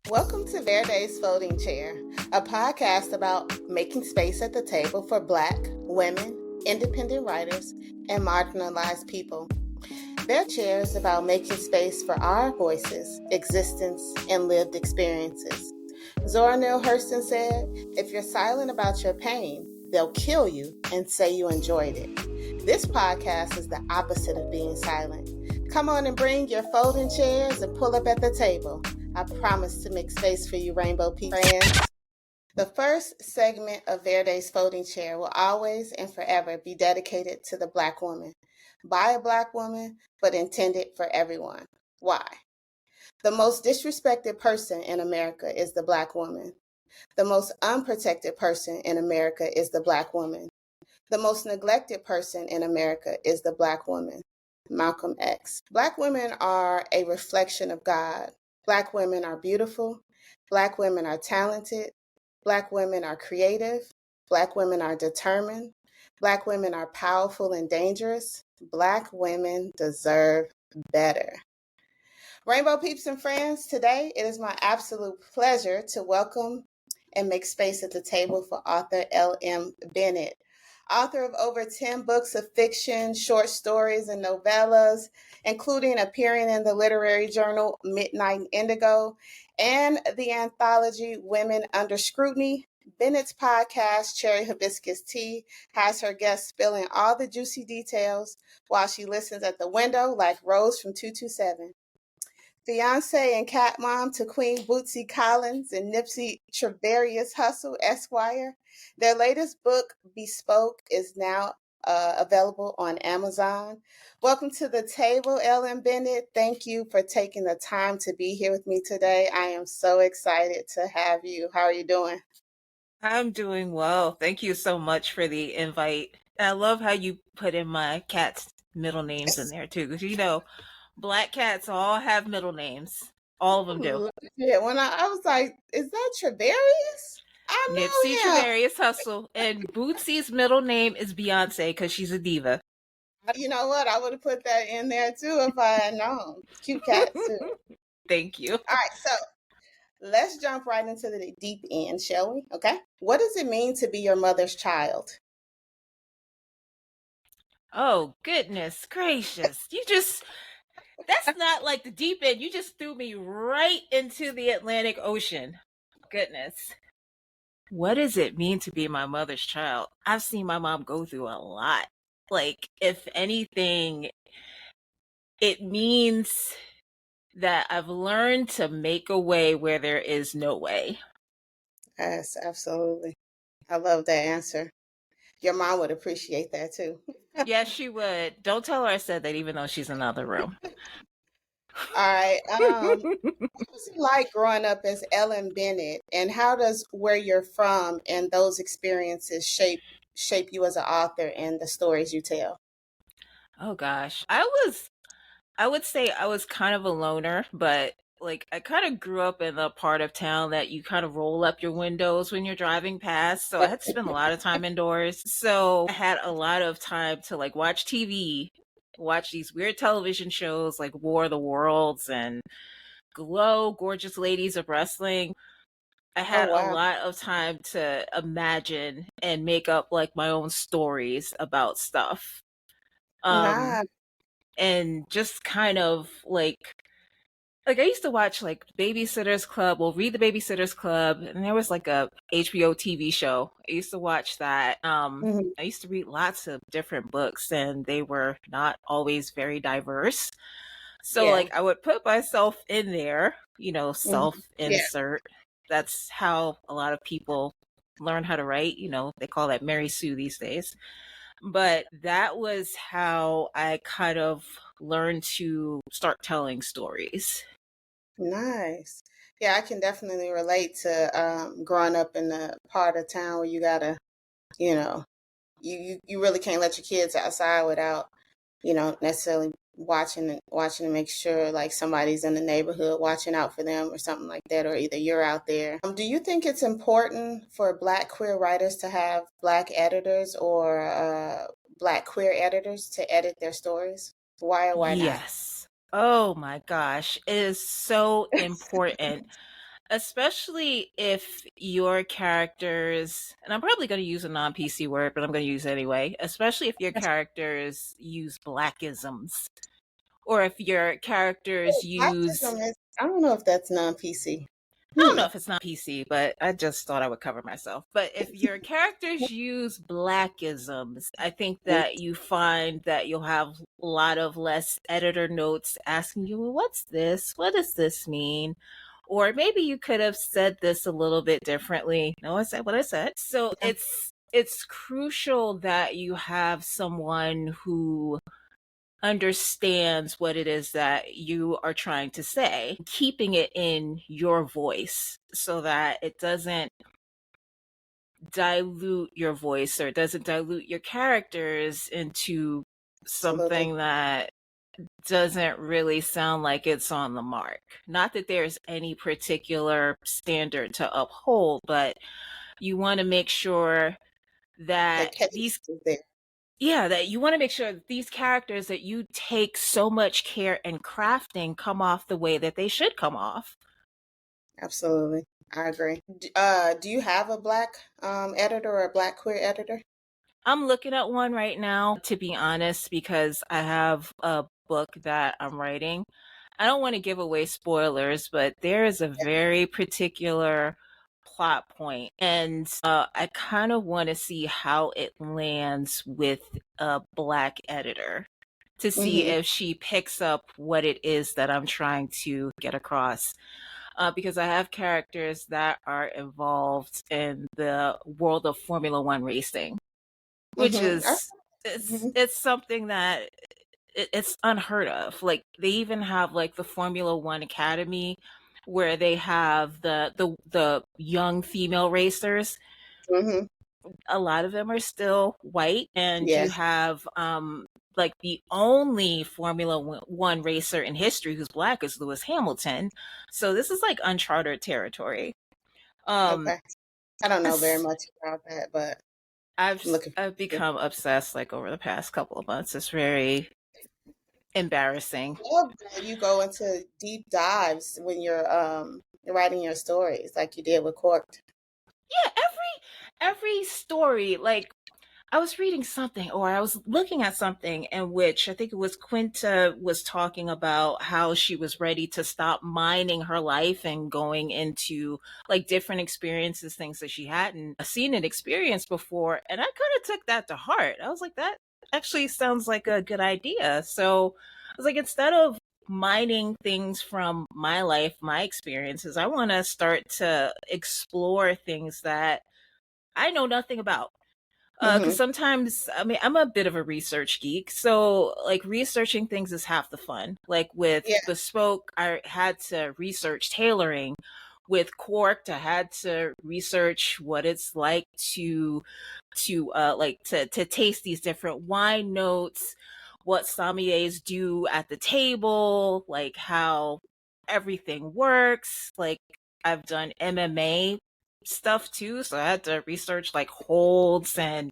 Welcome to Verde's Folding Chair, a podcast about making space at the table for Black, women, independent writers, and marginalized people. Verde Chair is about making space for our voices, existence, and lived experiences. Zora Neale Hurston said, "If you're silent about your pain, they'll kill you and say you enjoyed it." This podcast is the opposite of being silent. Come on and bring your folding chairs and pull up at the table. I promise to make space for you, Rainbow Peeps Friends. The first segment of Verde's Folding Chair will always and forever be dedicated to the Black woman, by a Black woman, but intended for everyone. Why? The most disrespected person in America is the Black woman. The most unprotected person in America is the Black woman. The most neglected person in America is the Black woman. Malcolm X. Black women are a reflection of God. Black women are beautiful. Black women are talented. Black women are creative. Black women are determined. Black women are powerful and dangerous. Black women deserve better. Rainbow Peeps and Friends, today it is my absolute pleasure to welcome and make space at the table for author L.M Bennett. Author of over 10 books of fiction, short stories, and novellas, including appearing in the literary journal Midnight Indigo and the anthology Women Under Scrutiny. Bennett's podcast, Cherry Hibiscus Tea, has her guests spilling all the juicy details while she listens at the window like Rose from 227. Fiance and cat mom to Queen Bootsy Collins and Nipsey Treverius Hussle, Esquire. Their latest book, Bespoke, is now available on Amazon. Welcome to the table, L.M Bennett. Thank you for taking the time to be here with me today. I am so excited to have you. How are you doing? I'm doing well. Thank you so much for the invite. I love how you put in my cat's middle names in there too, because Black cats all have middle names. All of them do. Yeah, when I was like, is that Treverius? I Nipsey know him. Treverius Hussle, and Bootsy's middle name is Beyonce because she's a diva. You know what? I would have put that in there too if I had known. Cute cat too. Thank you. All right, so let's jump right into the deep end, shall we? Okay. What does it mean to be your mother's child? Oh, goodness gracious. That's not like the deep end. You just threw me right into the Atlantic Ocean. Goodness. What does it mean to be my mother's child? I've seen my mom go through a lot. Like, if anything, it means that I've learned to make a way where there is no way. Yes, absolutely. I love that answer. Your mom would appreciate that too. Yes, she would. Don't tell her I said that, even though she's in another room. All right. What was it like growing up as Ellen Bennett, and how does where you're from and those experiences shape you as an author and the stories you tell? Oh gosh. I would say I was kind of a loner, but like I kind of grew up in the part of town that you kind of roll up your windows when you're driving past. So I had to spend a lot of time indoors. So I had a lot of time to like watch TV, watch these weird television shows like War of the Worlds and Glow, Gorgeous Ladies of Wrestling. I Oh had a wow. lot of time to imagine and make up like my own stories about stuff. Um Nah. and just kind of like I used to watch like Babysitter's Club, well, read the Babysitter's Club, and there was like a HBO TV show. I used to watch that. Mhm. I used to read lots of different books, and they were not always very diverse. So Yeah. like I would put myself in there, Mhm. self Yeah. insert. That's how a lot of people learn how to write. They call that Mary Sue these days. But that was how I kind of learned to start telling stories. Nice. Yeah, I can definitely relate to growing up in the part of town where you gotta, you know, you really can't let your kids outside without, necessarily watching to make sure like somebody's in the neighborhood watching out for them or something like that, or either you're out there. Do you think it's important for Black queer writers to have Black editors or Black queer editors to edit their stories? Why or why not? Yes. Oh my gosh. It is so important. Especially if your characters, and I'm probably going to use a non-PC word, but I'm going to use it anyway, especially if your characters use blackisms, or if your characters use, Autism is, I don't know if that's non-PC. I don't know if it's not PC, but I just thought I would cover myself. But if your characters use blackisms, I think that you find that you'll have a lot of less editor notes asking you, well, what's this? What does this mean? Or maybe you could have said this a little bit differently. No, I said what I said. So Yeah, it's crucial that you have someone who understands what it is that you are trying to say, keeping it in your voice so that it doesn't dilute your voice, or it doesn't dilute your characters into absolutely. something that doesn't really sound like it's on the mark. Not that there's any particular standard to uphold, but you want to make sure The that case is there. that you want to make sure that these characters that you take so much care in crafting come off the way that they should come off. Absolutely. I agree. Do you have a black editor or a black queer editor? I'm looking at one right now, to be honest, because I have a book that I'm writing. I don't want to give away spoilers, but there is a very particular plot point, and I kind of want to see how it lands with a black editor to see Mm-hmm. if she picks up what it is that I'm trying to get across. Because I have characters that are involved in the world of Formula One racing, which Mm-hmm. is it's something that it's unheard of. Like they even have like the Formula One Academy, where they have the young female racers. Mm-hmm. A lot of them are still white, and Yeah. you have like the only Formula One racer in history who's black is Lewis Hamilton. So this is like uncharted territory. Um, Okay. I don't know very s- much about that, but I'm looking I've for it. become obsessed like over the past couple of months. It's very embarrassing. I love that you go into deep dives when you're writing your stories, like you did with Corked. Yeah, every story, like I was reading something, or I was looking at something in which I think it was Quinta was talking about how she was ready to stop mining her life and going into like different experiences, things that she hadn't seen and experienced before. And I kind of took that to heart. I was like, that actually sounds like a good idea. So I was like, instead of mining things from my life, my experiences, I want to start to explore things that I know nothing about. Because Mm-hmm. sometimes, I mean, I'm a bit of a research geek, so like researching things is half the fun. Like with Yeah. Bespoke, I had to research tailoring. With Quarked, I had to research what it's like to taste these different wine notes, what sommeliers do at the table, like how everything works. Like I've done MMA stuff too, so I had to research like holds and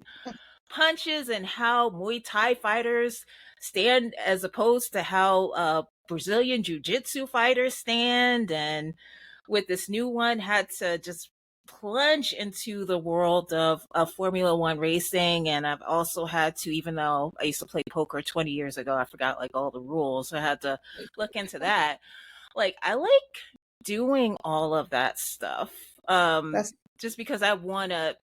punches and how Muay Thai fighters stand as opposed to how Brazilian Jiu-Jitsu fighters stand. And with this new one, had to just plunge into the world of Formula One racing. And I've also had to, even though I used to play poker 20 years ago, I forgot like all the rules. So I had to look into that. Like I like doing all of that stuff. That's Just because I want to,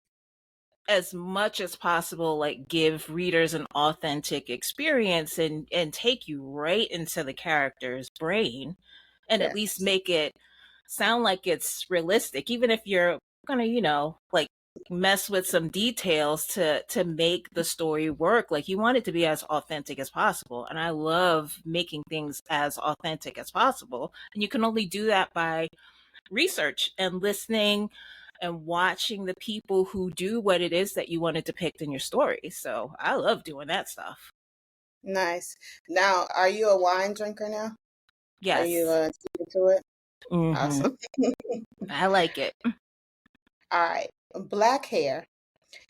as much as possible, like give readers an authentic experience and take you right into the character's brain, and at least yes. make it sound like it's realistic, even if you're gonna, like mess with some details to make the story work. Like you want it to be as authentic as possible, and I love making things as authentic as possible, and you can only do that by research and listening and watching the people who do what it is that you want to depict in your story. So I love doing that stuff. Nice. Now, are you a wine drinker now? Are you Yes. into it? Hmm. Awesome. I like it. All right. Black hair.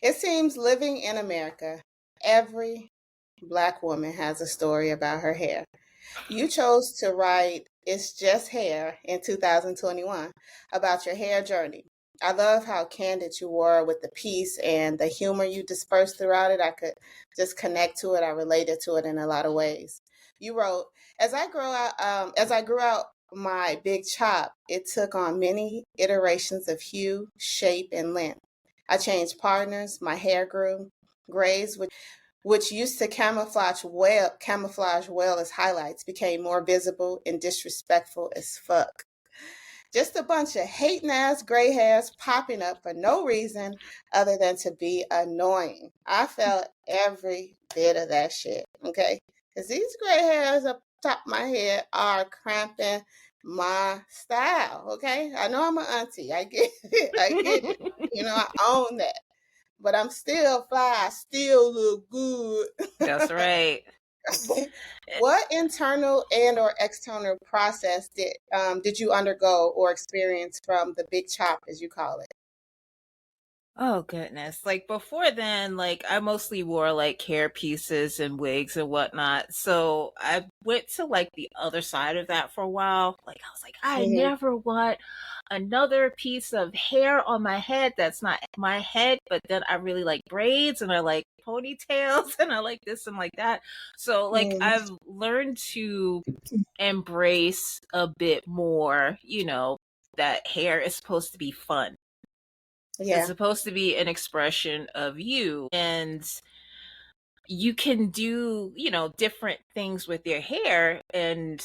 It seems living in America, every Black woman has a story about her hair. You chose to write It's Just Hair in 2021 about your hair journey. I love how candid you were with the piece and the humor you dispersed throughout it. I could just connect to it. I related to it in a lot of ways. You wrote, as I grew out my big chop, it took on many iterations of hue, shape, and length. I changed partners, my hair grew, grays, which used to camouflage well as highlights, became more visible and disrespectful as fuck. Just a bunch of hating ass gray hairs popping up for no reason other than to be annoying. I felt every bit of that shit, okay? Because these gray hairs up top of my head are cramping my style, okay? I know I'm an auntie. I get it. I get it. You know, I own that. But I'm still fly. I still look good. That's right. What internal and or external process did you undergo or experience from the big chop, as you call it? Oh goodness. Like before then, like I mostly wore like hair pieces and wigs and whatnot. So I went to like the other side of that for a while. Like I was like, I Mm-hmm. never want another piece of hair on my head that's not my head, but then I really like braids and I like ponytails and I like this and like that. So like Mm-hmm. I've learned to embrace a bit more, that hair is supposed to be fun. It's Yeah, supposed to be an expression of you. And you can do, different things with your hair. And,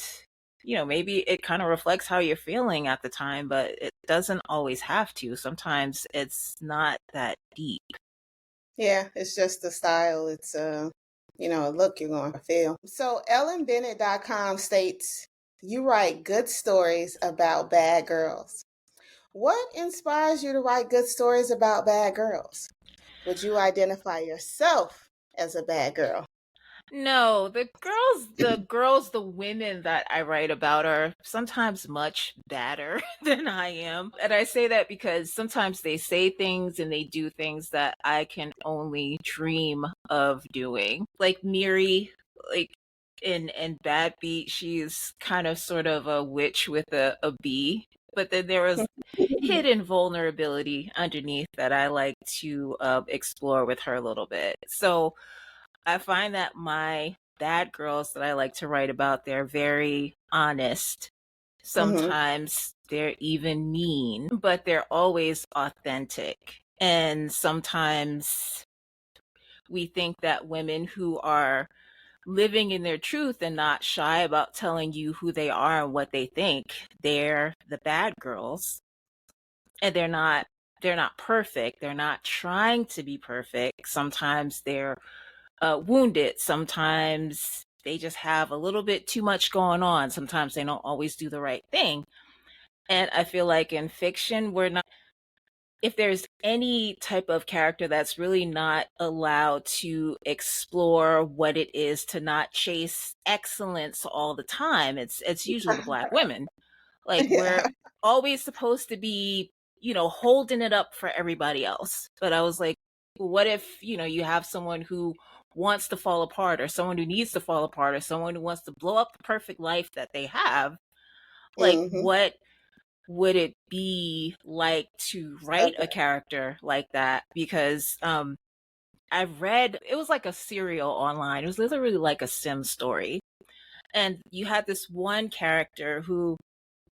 maybe it kind of reflects how you're feeling at the time, but it doesn't always have to. Sometimes it's not that deep. yeah. It's just the style. It's a look you're going to feel. So LMBennett.com states you write good stories about bad girls. What inspires you to write good stories about bad girls? Would you identify yourself as a bad girl? No, the women that I write about are sometimes much badder than I am. And I say that because sometimes they say things and they do things that I can only dream of doing. Like Miri, like in Bad Beat, she's kind of sort of a witch with a bee. But then there was hidden vulnerability underneath that I like to explore with her a little bit. So I find that my bad girls that I like to write about, they're very honest. Mm-hmm. Sometimes they're even mean, but they're always authentic. And sometimes we think that women who are living in their truth and not shy about telling you who they are and what they think, they're the bad girls. And they're not perfect. They're not trying to be perfect. Sometimes they're wounded. Sometimes they just have a little bit too much going on. Sometimes they don't always do the right thing. And I feel like in fiction, if there's any type of character that's really not allowed to explore what it is to not chase excellence all the time, it's usually the Black women. Like Yeah. we're always supposed to be, holding it up for everybody else. But I was like, well, what if, you have someone who wants to fall apart or someone who needs to fall apart or someone who wants to blow up the perfect life that they have? Like, Mm-hmm. what would it be like to write a character like that? Because I've read, it was like a serial online. It was literally like a Sim story. And you had this one character who,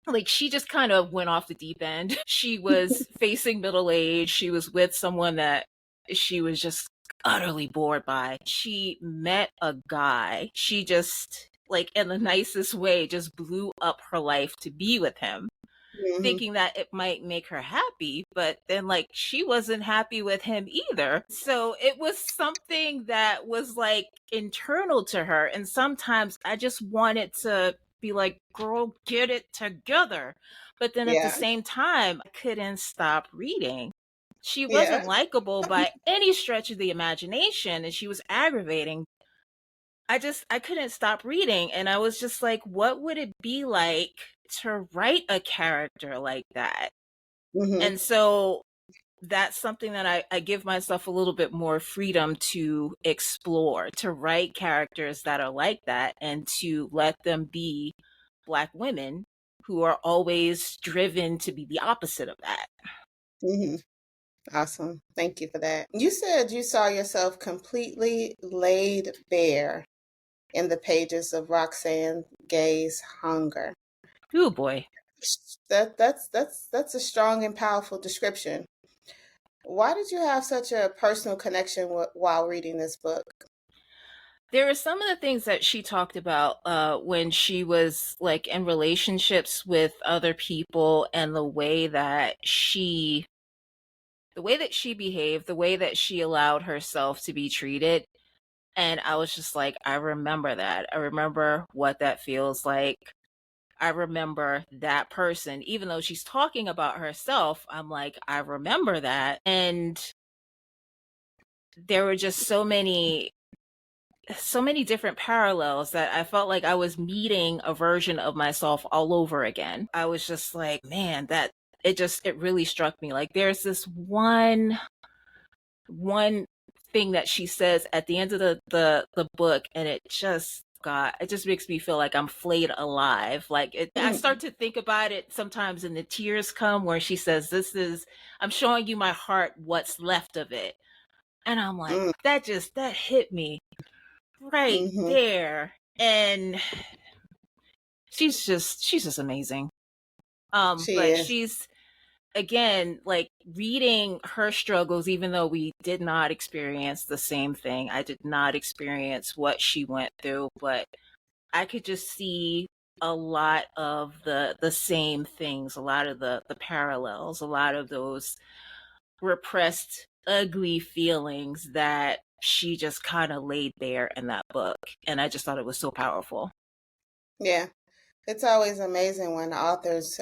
like, she just kind of went off the deep end. She was facing middle age. She was with someone that she was just utterly bored by. She met a guy. She just, like, in the nicest way, just blew up her life to be with him, Mm-hmm. thinking that it might make her happy, but then like she wasn't happy with him either. So it was something that was like internal to her. And sometimes I just wanted to be like, girl, get it together. But then at the Yeah. same time, I couldn't stop reading. She Yeah. wasn't likable by any stretch of the imagination and she was aggravating. I couldn't stop reading and I was just like, what would it be like to write a character like that? Mm-hmm. And so that's something that I give myself a little bit more freedom to explore, to write characters that are like that and to let them be Black women who are always driven to be the opposite of that. Hmm. Awesome. Thank you for that. You said you saw yourself completely laid bare in the pages of Roxane Gay's Hunger. Oh boy. That's a strong and powerful description. Why did you have such a personal connection while reading this book? There are some of the things that she talked about when she was like in relationships with other people, and the way that she behaved, the way that she allowed herself to be treated. And I was just like, I remember that. I remember what that feels like. I remember that person. Even though she's talking about herself, I'm like, I remember that. And there were just so many different parallels that I felt like I was meeting a version of myself all over again. I was just like, man, that it really struck me. Like there's this one thing that she says at the end of the book, and it just makes me feel like I'm flayed alive. Like I start to think about it sometimes and the tears come, where she says, I'm showing you my heart, what's left of it. And I'm like, that hit me right there. And she's just amazing. She But is. she's, again, like reading her struggles, even though we did not experience the same thing. I did not experience what she went through, but I could just see a lot of the same things, a lot of the parallels, a lot of those repressed, ugly feelings that she just kind of laid bare in that book. And I just thought it was so powerful. Yeah. It's always amazing when authors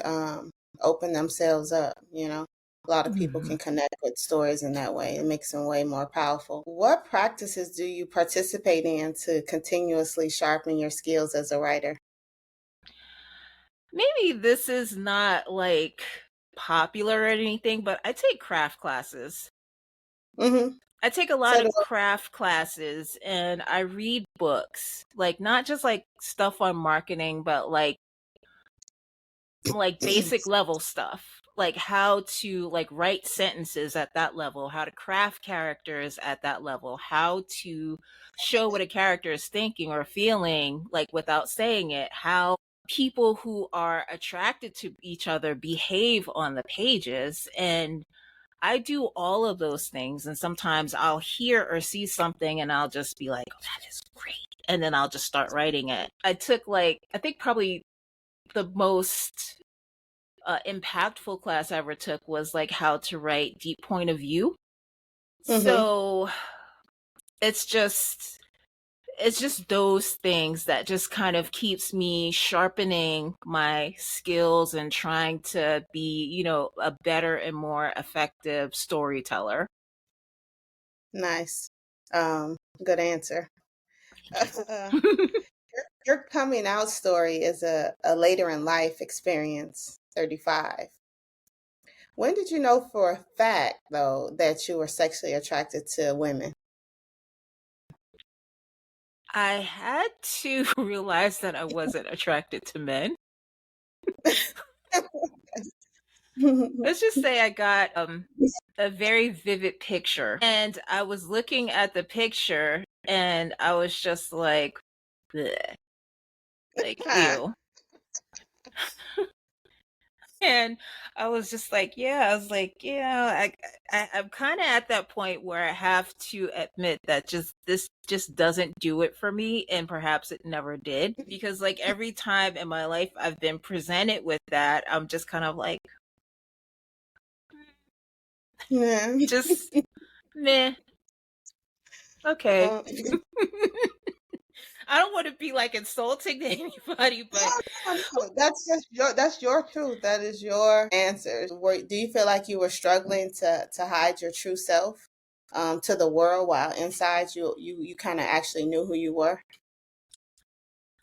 open themselves up, you know. A lot of people can connect with stories in that way. It makes them way more powerful. What practices do you participate in to continuously sharpen your skills as a writer? Maybe this is not like popular or anything, but I take craft classes. Mm-hmm. I take a lot So of do craft classes, and I read books, like not just like stuff on marketing, but like basic level stuff, like how to like write sentences at that level, how to craft characters at that level, how to show what a character is thinking or feeling like without saying it, how people who are attracted to each other behave on the pages. And I do all of those things, and sometimes I'll hear or see something and I'll just be like, oh, that is great, and then I'll just start writing it. I took like, I think probably the most impactful class I ever took was like how to write deep point of view. Mm-hmm. So it's just those things that just kind of keeps me sharpening my skills and trying to be, a better and more effective storyteller. Nice. Good answer. Your coming out story is a later in life experience, 35. When did you know for a fact, though, that you were sexually attracted to women? I had to realize that I wasn't attracted to men. Let's just say I got a very vivid picture, and I was looking at the picture and I was just like, bleh, like ew. And I was just like, yeah, I was like, I'm kind of at that point where I have to admit that this just doesn't do it for me, and perhaps it never did, because like every time in my life I've been presented with that, I'm just kind of like, Yeah. just meh, okay. Uh, I don't want to be like insulting to anybody, but no. That's your truth. That is your answer. Do you feel like you were struggling to hide your true self to the world, while inside you kind of actually knew who you were?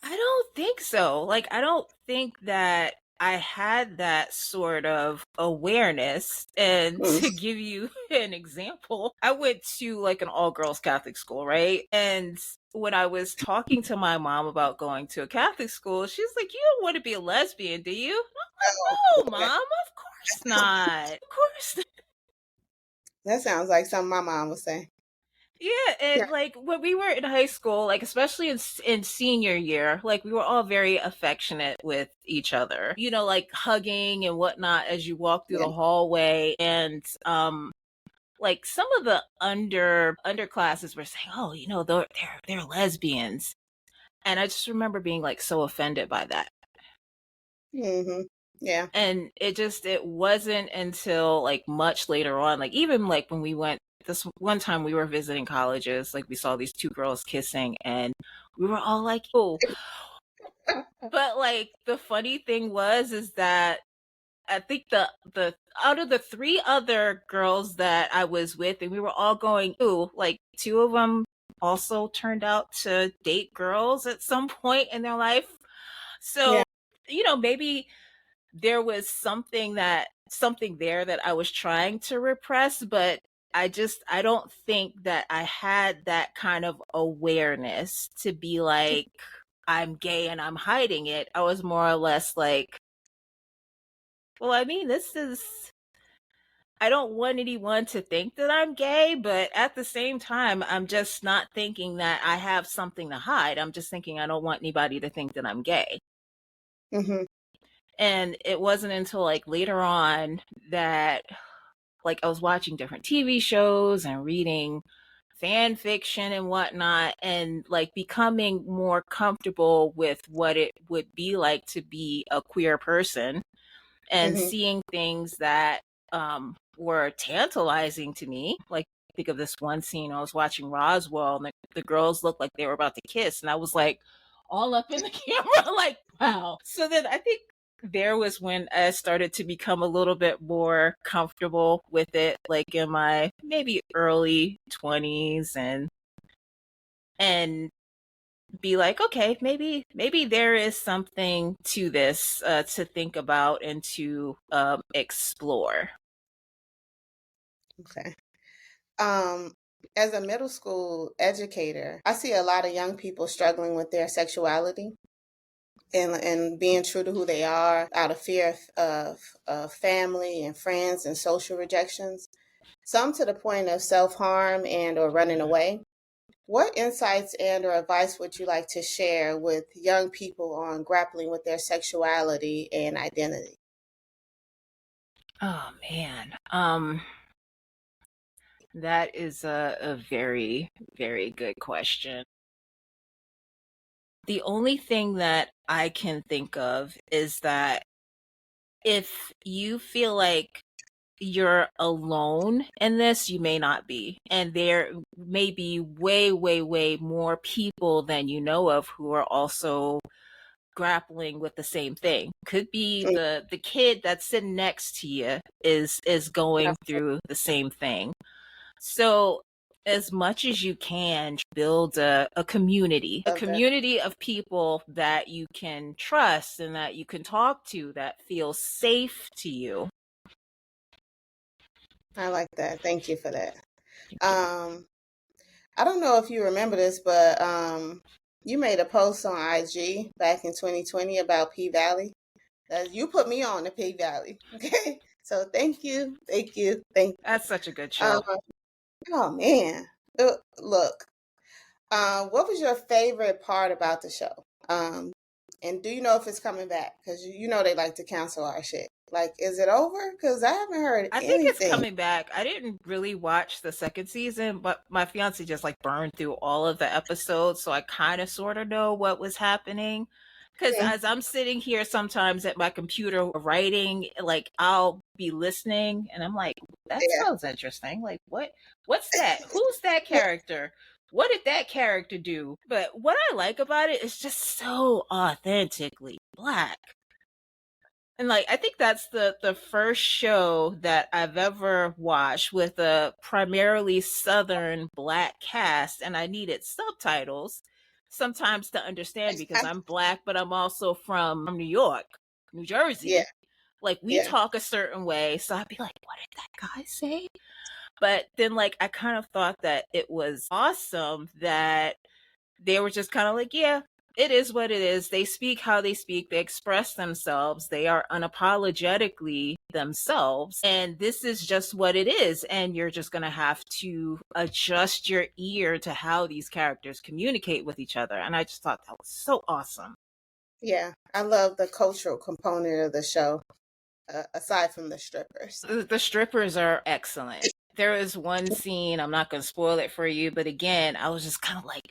I don't think so. Like, I don't think that I had that sort of awareness. And Mm, to give you an example, I went to like an all girls Catholic school, right? And when I was talking to my mom about going to a Catholic school, she's like, "You don't want to be a lesbian, do you?" no. No, mom, of course not. Of course not. That sounds like something my mom would say. Yeah, Yeah. and like when we were in high school, like especially in senior year, like we were all very affectionate with each other. You know, like hugging and whatnot as you walk through Yeah. the hallway, and like some of the underclasses were saying, "Oh, you know, they're lesbians," and I just remember being like so offended by that. Hmm. Yeah. And it wasn't until like much later on, like even like when we went this one time we were visiting colleges, like we saw these two girls kissing and we were all like, "Oh." But like the funny thing was is that I think the out of the three other girls that I was with, and we were all going, "Ooh," like two of them also turned out to date girls at some point in their life. So, Yeah. maybe there was something there that I was trying to repress, but I don't think that I had that kind of awareness to be like, I'm gay and I'm hiding it. I was more or less like, well, I mean, I don't want anyone to think that I'm gay, but at the same time, I'm just not thinking that I have something to hide. I'm just thinking I don't want anybody to think that I'm gay. Hmm. And it wasn't until like later on that like I was watching different TV shows and reading fan fiction and whatnot, and like becoming more comfortable with what it would be like to be a queer person and Hmm. seeing things that were tantalizing to me. Like, think of this one scene I was watching Roswell, and the girls looked like they were about to kiss, and I was like, all up in the camera, like, wow. So then I think there was when I started to become a little bit more comfortable with it, like in my maybe early 20s, and be like, okay, maybe there is something to this to think about and to explore. Okay. Um, as a middle school educator, I see a lot of young people struggling with their sexuality and being true to who they are out of fear of family and friends and social rejections. Some to the point of self-harm and or running away. What insights and or advice would you like to share with young people on grappling with their sexuality and identity? Oh man, that is a very very good question. The only thing that I can think of is that if you feel like you're alone in this, you may not be. And there may be way, way, way more people than you know of who are also grappling with the same thing. Could be Mm, the kid that's sitting next to you is going through the same thing. So as much as you can build a love that. community of people that you can trust and that you can talk to that feels safe to you. I like that. Thank you for that. Thank you. Um, I don't know if you remember this, but you made a post on IG back in 2020 about P Valley. You put me on the P Valley. Okay. So thank you, thank you. That's such a good Um, show. oh man. Look, what was your favorite part about the show? And do you know if it's coming back? Because you know they like to cancel our shit. Like, is it over? Because I haven't heard I think it's anything. coming back. I didn't really watch the second season, but my fiance just like burned through all of the episodes, so I kind of sort of know what was happening. Because Mhm. as I'm sitting here sometimes at my computer writing, like I'll be listening, and I'm like, "That Yeah. sounds interesting. Like, what's that? Who's that character? What did that character do?" But what I like about it is just so authentically black. And like I think that's the first show that I've ever watched with a primarily southern black cast, and I needed subtitles sometimes to understand because I'm black but I'm also from New York. New Yeah. Jersey. Like, we Yeah. talk a certain way. So I'd be like, what did that guy say? But then, like, I kind of thought that it was awesome that they were just kind of like, yeah, it is what it is. They speak how they speak, they express themselves, they are unapologetically themselves. And this is just what it is. And you're just going to have to adjust your ear to how these characters communicate with each other. And I just thought that was so awesome. Yeah. I love the cultural component of the show, aside from the strippers. The strippers are excellent. There is one scene, I'm not going to spoil it for you, but again, I was just kind of like,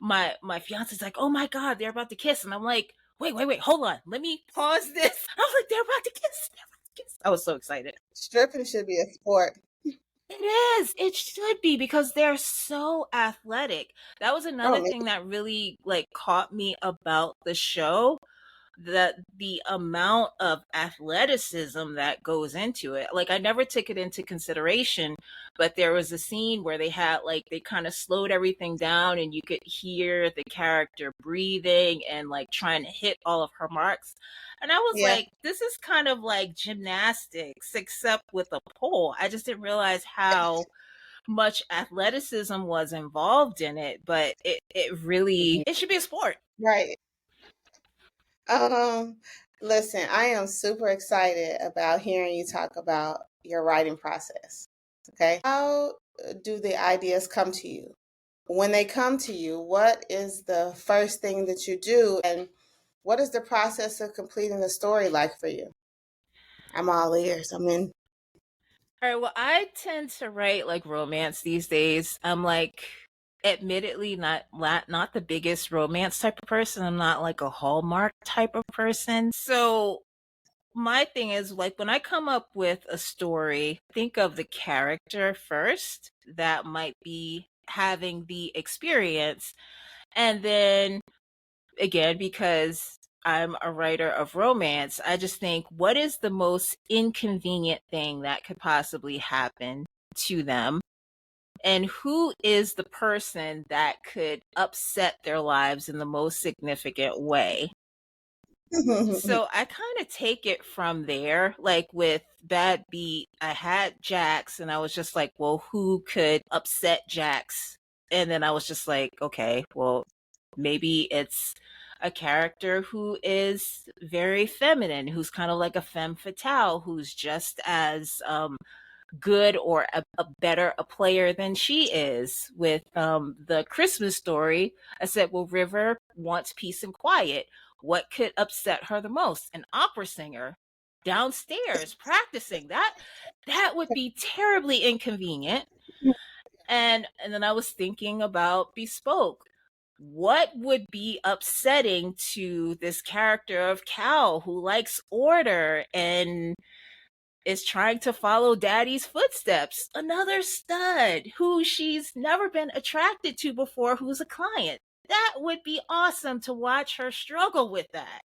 my fiance's like, oh my God, they're about to kiss. And I'm like, wait, hold on. Let me pause this. I was like, they're about to kiss. They're about to kiss. I was so excited. Stripping should be a sport. It is. It should be because they're so athletic. That was Oh, another man. thing that really like caught me about the show, that the amount of athleticism that goes into it. Like, I never took it into consideration, but there was a scene where they had like they kind of slowed everything down and you could hear the character breathing and like trying to hit all of her marks. And I was Yeah. like, this is kind of like gymnastics except with a pole. I just didn't realize how much athleticism was involved in it, but it really it should be a sport. Right. Um, Listen, I am super excited about hearing you talk about your writing process. Okay. How do the ideas come to you? When they come to you, what is the first thing that you do? And what is the process of completing the story like for you? I'm all ears. I'm in. All right, well, I tend to write like romance these days. I'm like, admittedly, not the biggest romance type of person. I'm not like a Hallmark type of person. So my thing is like when I come up with a story, think of the character first that might be having the experience, and then again, because I'm a writer of romance, I just think, what is the most inconvenient thing that could possibly happen to them? And who is the person that could upset their lives in the most significant way? So I kind of take it from there. Like with Bad Beat, I had Jax, and I was just like, well, who could upset Jax? And then I was just like, okay, well, maybe it's a character who is very feminine, who's kind of like a femme fatale, who's just as good or a better a player than she is. With the Christmas Story, I said, well, River wants peace and quiet. What could upset her the most? An opera singer downstairs practicing. That would be terribly inconvenient. And then I was thinking about Bespoke. What would be upsetting to this character of Cal, who likes order and is trying to follow daddy's footsteps? Another stud who she's never been attracted to before, who's a client. That would be awesome to watch her struggle with that.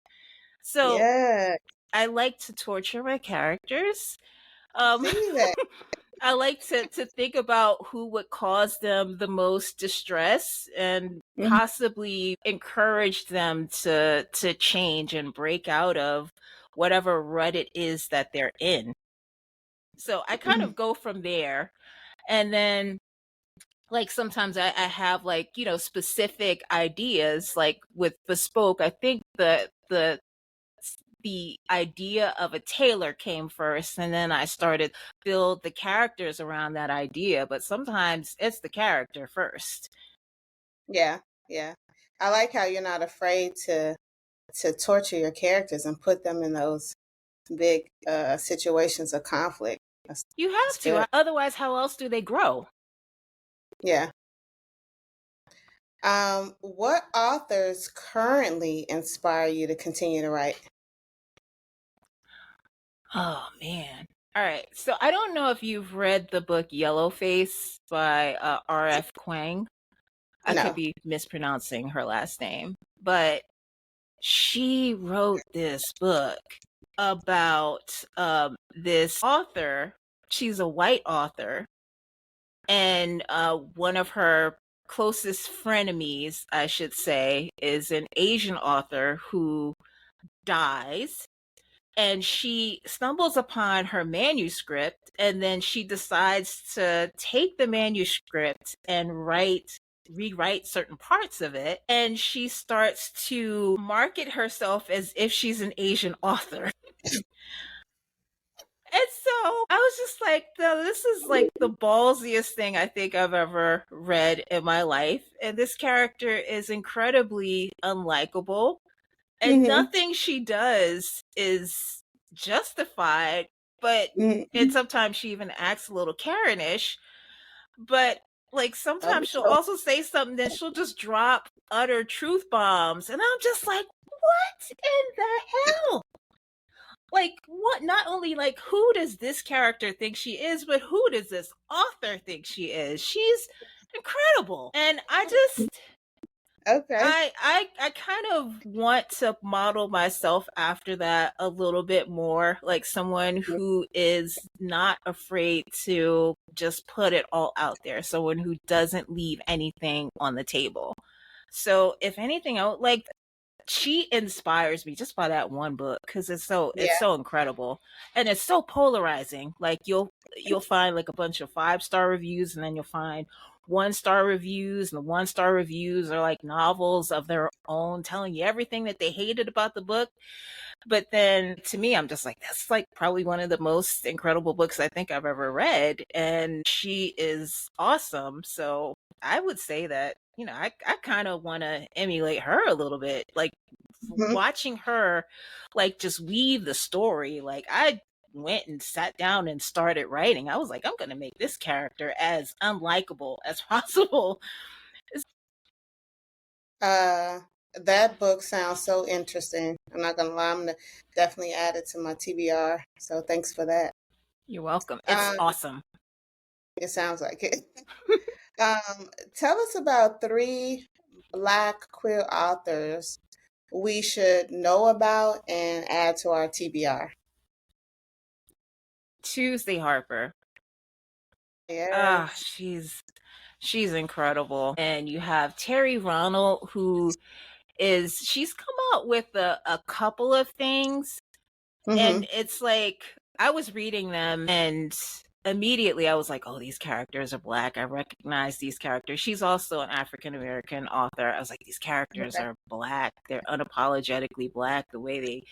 So Yeah. I like to torture my characters. I Um, see that. I like to think about who would cause them the most distress and Mhm. possibly encourage them to change and break out of whatever rut it is that they're in. So I kind of go from there. And then like sometimes I have like, specific ideas. Like with Bespoke, I think the idea of a tailor came first, and then I started build the characters around that idea. But sometimes it's the character first. Yeah. Yeah. I like how you're not afraid to torture your characters and put them in those big situations of conflict. You That's have to, good. otherwise how else do they grow? Yeah. What authors currently inspire you to continue to write? Oh man. All right. So I don't know if you've read the book Yellowface by R.F. Kuang. I could No. be mispronouncing her last name, but she wrote this book about this author. She's a white author, and one of her closest frenemies, I should say, is an Asian author who dies. and she stumbles upon her manuscript, and then she decides to take the manuscript and rewrite certain parts of it, and she starts to market herself as if she's an Asian author. And so I was just like, no, this is like the ballsiest thing I think I've ever read in my life. And this character is incredibly unlikable, and Mm-hmm. nothing she does is justified, but and Mm-hmm. sometimes she even acts a little Karenish, but like Oh, sometimes she'll also say something, then she'll just drop utter truth bombs, and I'm just like, what in the hell? Like, what? Not only like who does this character think she is, but who does this author think she is? She's incredible. And I just okay. I kind of want to model myself after that a little bit more, like someone who is not afraid to just put it all out there, someone who doesn't leave anything on the table. So if anything else, like she inspires me just by that one book, because it's Yeah. so incredible, and it's so polarizing. Like you'll find like a bunch of 5-star reviews, and then you'll find 1-star reviews, and the 1-star reviews are like novels of their own telling you everything that they hated about the book. But then to me, I'm just like, that's like probably one of the most incredible books I think I've ever read. And she is awesome. So I would say that, I kind of want to emulate her a little bit. Like Mhm. watching her, like just weave the story. Like I went and sat down and started writing. I was like, I'm going to make this character as unlikable as possible. Uh, that book sounds so interesting. I'm not gonna lie, I'm gonna definitely add it to my TBR. So thanks for that. You're welcome. It's Um, awesome. it sounds like it. Tell us about three Black queer authors we should know about and add to our TBR. Tuesday Harper. Ah, Yes. she's incredible. And you have Terry Ronald, who she's come out with a couple of things, Mm-hmm. and it's like I was reading them, and immediately I was like, oh, these characters are Black. I recognize these characters. She's also an African American author. I was like, these characters Okay. are Black. They're unapologetically Black. The way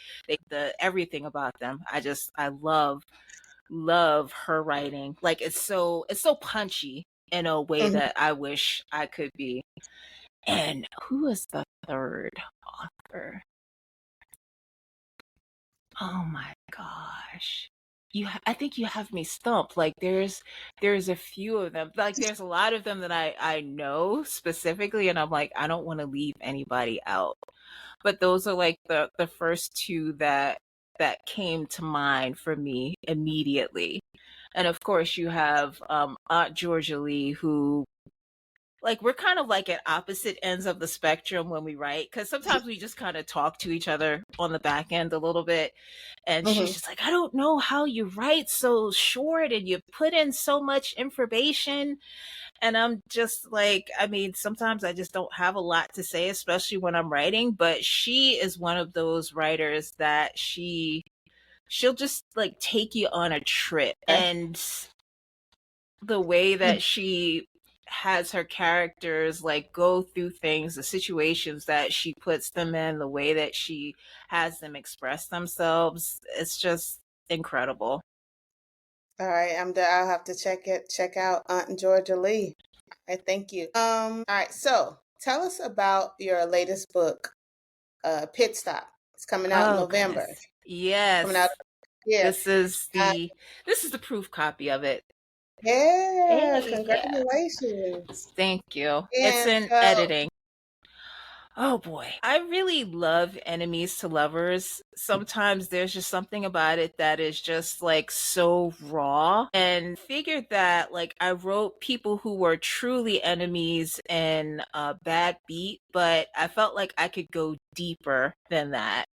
the everything about them. I love her writing. Like it's so punchy in a way Mm-hmm. that I wish I could be. And who is the third author? Oh my gosh. I think you have me stumped. Like there's a few of them. Like there's a lot of them that I know specifically, and I'm like, I don't want to leave anybody out. But those are like the first two that came to mind for me immediately. And of course you have Aunt Georgia Lee, who like we're kind of like at opposite ends of the spectrum when we write, because sometimes we just kind of talk to each other on the back end a little bit, and she's Mm-hmm. just like, I don't know how you write so short and you put in so much information. And I'm just like, I mean, sometimes I just don't have a lot to say, especially when I'm writing, but she is one of those writers that she'll just like take you on a trip. Okay. And the way that she has her characters like go through things, the situations that she puts them in, the way that she has them express themselves, it's just incredible. All right, I'm there. I'll have to check out Aunt Georgia Lee. All right, thank you. All right, so tell us about your latest book, Pit Stop. It's coming out in Oh November. goodness. Coming out, Yes. yeah. This is Uh, the proof copy of it. yeah, Hey, yeah. congratulations. Thank you. It's And in editing. Oh boy. I really love enemies to lovers. Sometimes there's just something about it that is just like so raw, and figured that like I wrote people who were truly enemies in Bad Beat, but I felt like I could go deeper than that.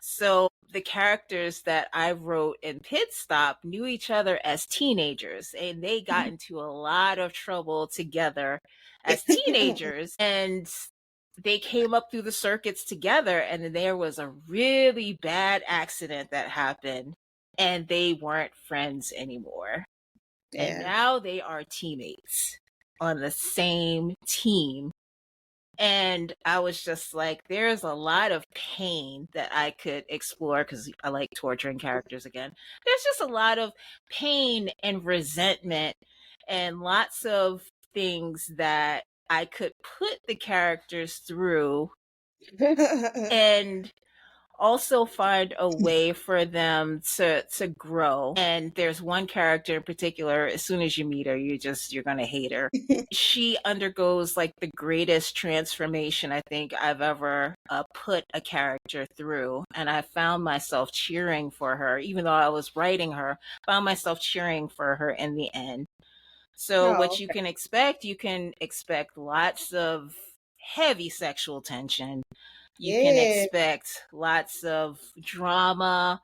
So the characters that I wrote in Pit Stop knew each other as teenagers, and they got into a lot of trouble together as teenagers. And they came up through the circuits together, and then there was a really bad accident that happened, and they weren't friends anymore. And Yeah. now they are teammates on the same team. And I was just like, there's a lot of pain that I could explore because I like torturing characters again. There's just a lot of pain and resentment and lots of things that I could put the characters through and also find a way for them to grow. And there's one character in particular, as soon as you meet her, you're gonna hate her. She undergoes like the greatest transformation I think I've ever put a character through, and I found myself cheering for her, even though I was writing her. Found myself cheering for her in the end. So Oh, what you can expect lots of heavy sexual tension. You can yeah. expect lots of drama,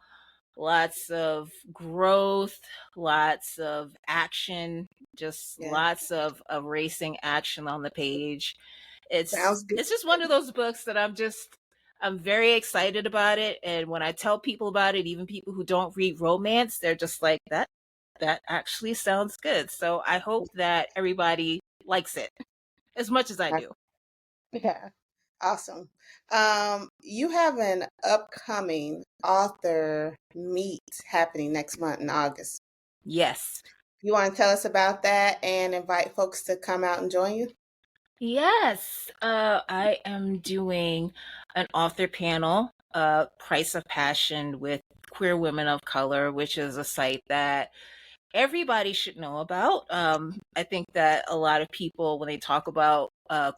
lots of growth, lots of action, just Yeah. lots of racing action on the page. Sounds good. It's just one of those books that I'm very excited about it, and when I tell people about it, even people who don't read romance, they're just like that actually sounds good. So I hope that everybody likes it as much as I do. Yeah. Awesome. You have an upcoming author meet happening next month in August. Yes. You want to tell us about that and invite folks to come out and join you? Yes. I am doing an author panel, Price of Passion with Queer Women of Color, which is a site that everybody should know about. I think that a lot of people, when they talk about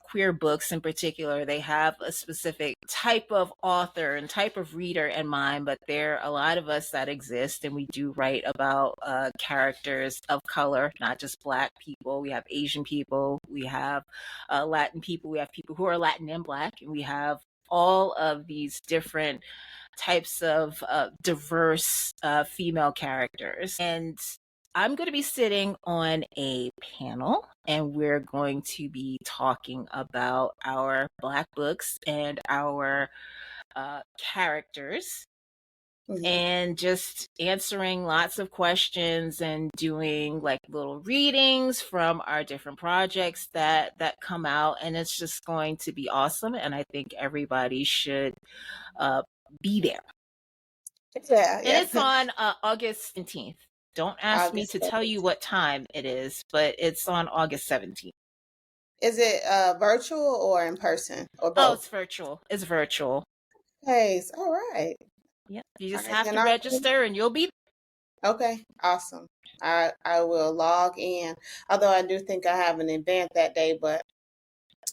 queer books in particular, they have a specific type of author and type of reader in mind, but there are a lot of us that exist, and we do write about characters of color, not just Black people. We have Asian people, we have Latin people, we have people who are Latin and Black, and we have all of these different types of diverse female characters. And I'm going to be sitting on a panel, and we're going to be talking about our Black books and our characters, Mhm. and just answering lots of questions and doing like little readings from our different projects that come out. And it's just going to be awesome, and I think everybody should uh, be there. Yeah, And yeah. it's on August 17th. Don't ask me August to tell you 7th. what time it is, but it's on August 17th. Is it virtual or in person or Oh, both? it's virtual. It's virtual. Hey, all right. Yep. You All just right. have Then to register and you'll be. okay, awesome. I will log in. Although I do think I have an event that day, but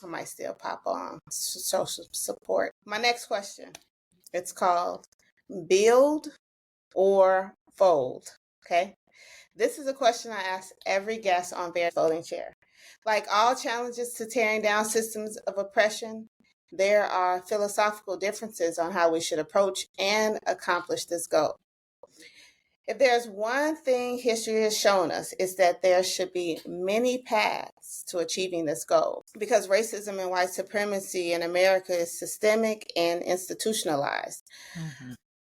I might still pop on social support. My next question. It's called Build or Fold. Okay. This is a question I ask every guest on Verde Folding Chair. Like all challenges to tearing down systems of oppression, there are philosophical differences on how we should approach and accomplish this goal. If there's one thing history has shown us, is that there should be many paths to achieving this goal. Because racism and white supremacy in America is systemic and institutionalized. Mm-hmm.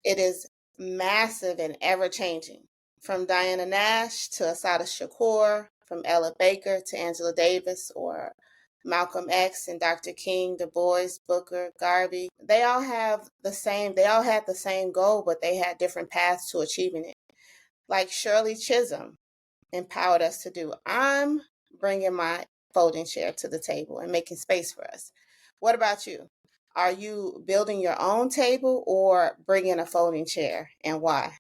It is massive and ever changing. From Diana Nash to Assata Shakur, from Ella Baker to Angela Davis or Malcolm X and Dr. King, Du Bois, Booker, Garvey, they all had the same goal, but they had different paths to achieving it. Like Shirley Chisholm empowered us to do. I'm bringing my folding chair to the table and making space for us. What about you? Are you building your own table or bringing a folding chair, and why?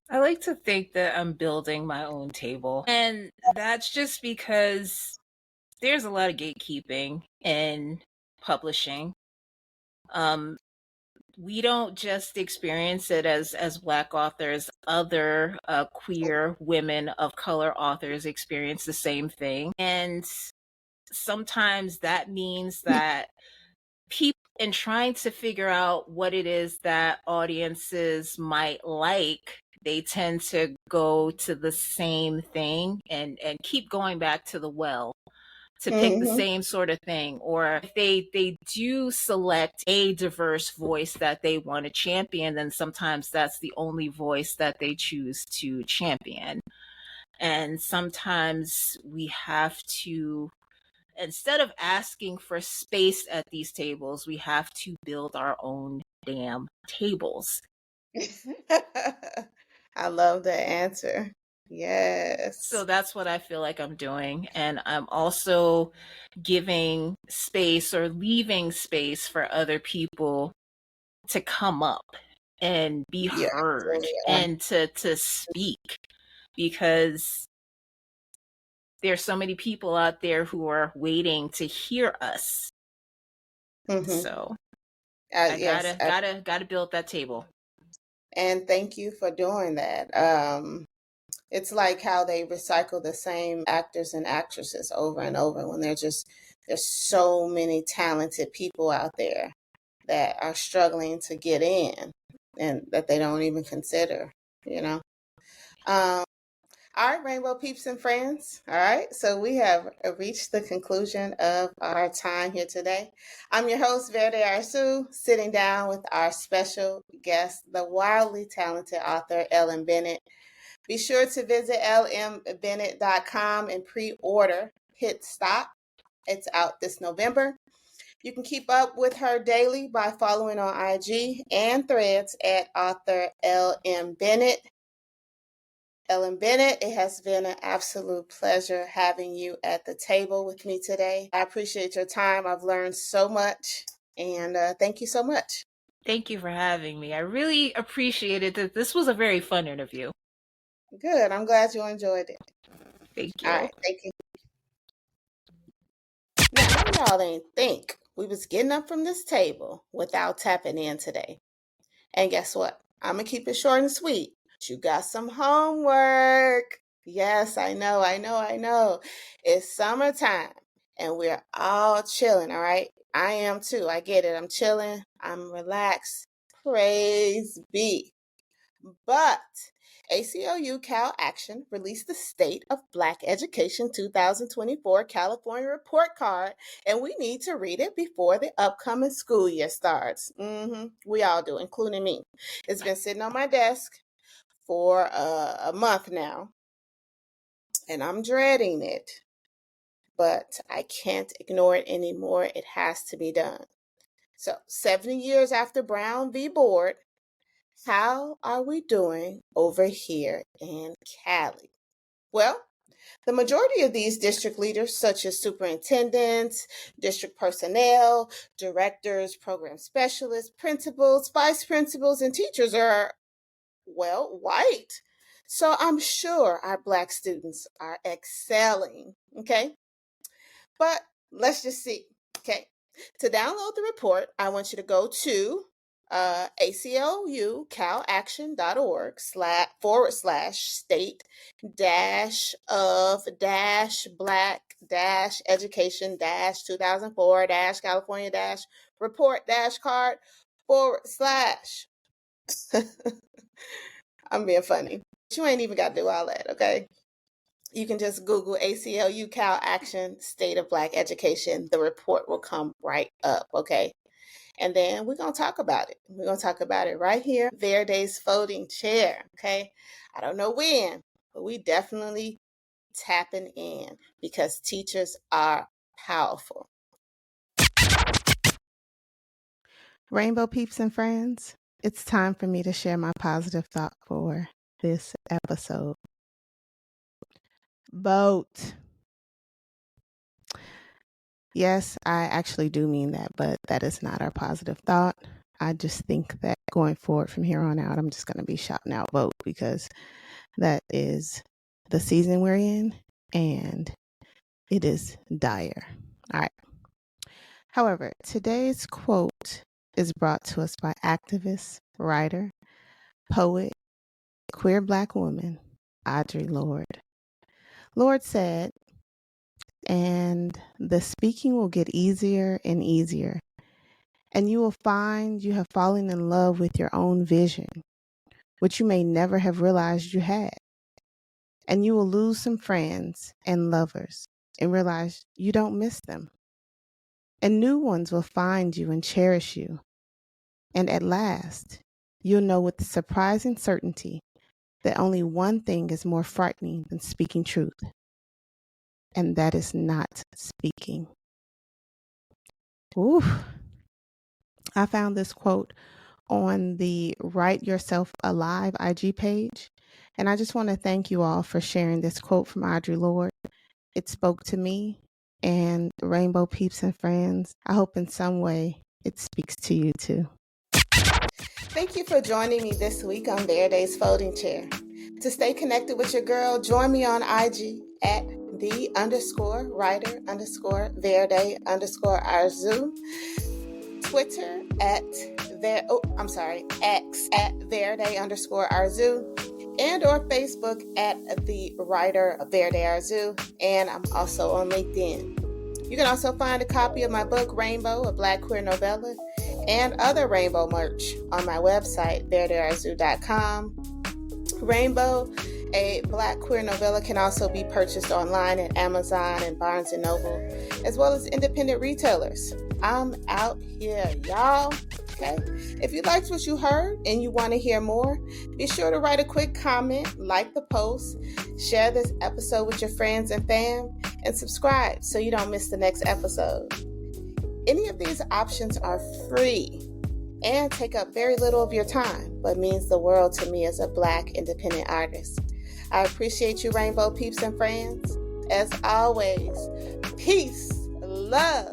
I like to think that I'm building my own table. And that's just because there's a lot of gatekeeping in publishing. Um, we don't just experience it as Black authors. Other queer women of color authors experience the same thing. And sometimes that means that people, in trying to figure out what it is that audiences might like, they tend to go to the same thing and keep going back to the well. to pick the same sort of thing, or if they do select a diverse voice that they want to champion, then sometimes that's the only voice that they choose to champion. And sometimes we have to, instead of asking for space at these tables, we have to build our own damn tables. I love that answer. Yes. So that's what I feel like I'm doing. And I'm also giving space or leaving space for other people to come up and be heard and to speak, because there's so many people out there who are waiting to hear us. So I gotta build that table. And thank you for doing that. It's like how they recycle the same actors and actresses over and over when there's so many talented people out there that are struggling to get in and that they don't even consider, you know. All right, Rainbow Peeps and Friends. All right, so we have reached the conclusion of our time here today. I'm your host, Verde Arzu, sitting down with our special guest, the wildly talented author, L.M Bennett. Be sure to visit lmbennett.com and pre-order Hit Stop. It's out this November. You can keep up with her daily by following on IG and Threads at author L.M Bennett. L.M Bennett, it has been an absolute pleasure having you at the table with me today. I appreciate your time. I've learned so much, and thank you so much. Thank you for having me. I really appreciated that. This was a very fun interview. Good. I'm glad you enjoyed it. Thank you. All right. Thank you. Now, y'all ain't think we was getting up from this table without tapping in today. And guess what? I'm going to keep it short and sweet. You got some homework. Yes, I know. It's summertime and we're all chilling, all right? I am too. I get it. I'm chilling. I'm relaxed. Praise be. But ACLU Cal Action released the State of Black Education 2024 California Report Card, and we need to read it before the upcoming school year starts. We all do, including me. It's been sitting on my desk for a month now, and I'm dreading it, but I can't ignore it anymore. It has to be done. So 70 years after Brown v. Board, how are we doing over here in Cali? Well, the majority of these district leaders, such as superintendents, district personnel, directors, program specialists, principals, vice principals, and teachers are, well, white. So I'm sure our Black students are excelling, okay? But let's just see, okay? To download the report, I want you to go to aclucalaction.org/state -of-black -education-2004 California report card /. I'm being funny. You ain't even got to do all that, okay? You can just Google ACLU Cal Action State of Black Education. The report will come right up, okay? And then we're going to talk about it. We're going to talk about it right here, Verde's folding chair, okay? I don't know when, but we definitely tapping in because teachers are powerful. Rainbow Peeps and Friends, it's time for me to share my positive thought for this episode. Vote. Yes, I actually do mean that, but that is not our positive thought. I just think that going forward from here on out, I'm just going to be shouting out vote because that is the season we're in and it is dire. All right. However, today's quote is brought to us by activist, writer, poet, queer Black woman, Audre Lorde. Lorde said, and the speaking will get easier and easier, and you will find you have fallen in love with your own vision, which you may never have realized you had. And you will lose some friends and lovers and realize you don't miss them. And new ones will find you and cherish you. And at last, you'll know with surprising certainty that only one thing is more frightening than speaking truth, and that is not speaking. Ooh. I found this quote on the Write Yourself Alive IG page, and I just want to thank you all for sharing this quote from Audre Lorde. It spoke to me and Rainbow Peeps and Friends. I hope in some way it speaks to you too. Thank you for joining me this week on Verde's Folding Chair. To stay connected with your girl, join me on IG at _writer_Verde _Arzu, Twitter at X at Verde _Arzu, and or Facebook at the writer Verde Arzu, and I'm also on LinkedIn. You can also find a copy of my book Rainbow, a Black queer novella, and other Rainbow merch on my website, verdearzu.com. Rainbow, a Black queer novella, can also be purchased online at Amazon and Barnes & Noble, as well as independent retailers. I'm out here, y'all. Okay? If you liked what you heard and you want to hear more, be sure to write a quick comment, like the post, share this episode with your friends and fam, and subscribe so you don't miss the next episode. Any of these options are free and take up very little of your time, but means the world to me as a Black independent artist. I appreciate you, Rainbow Peeps and Friends. As always, peace, love,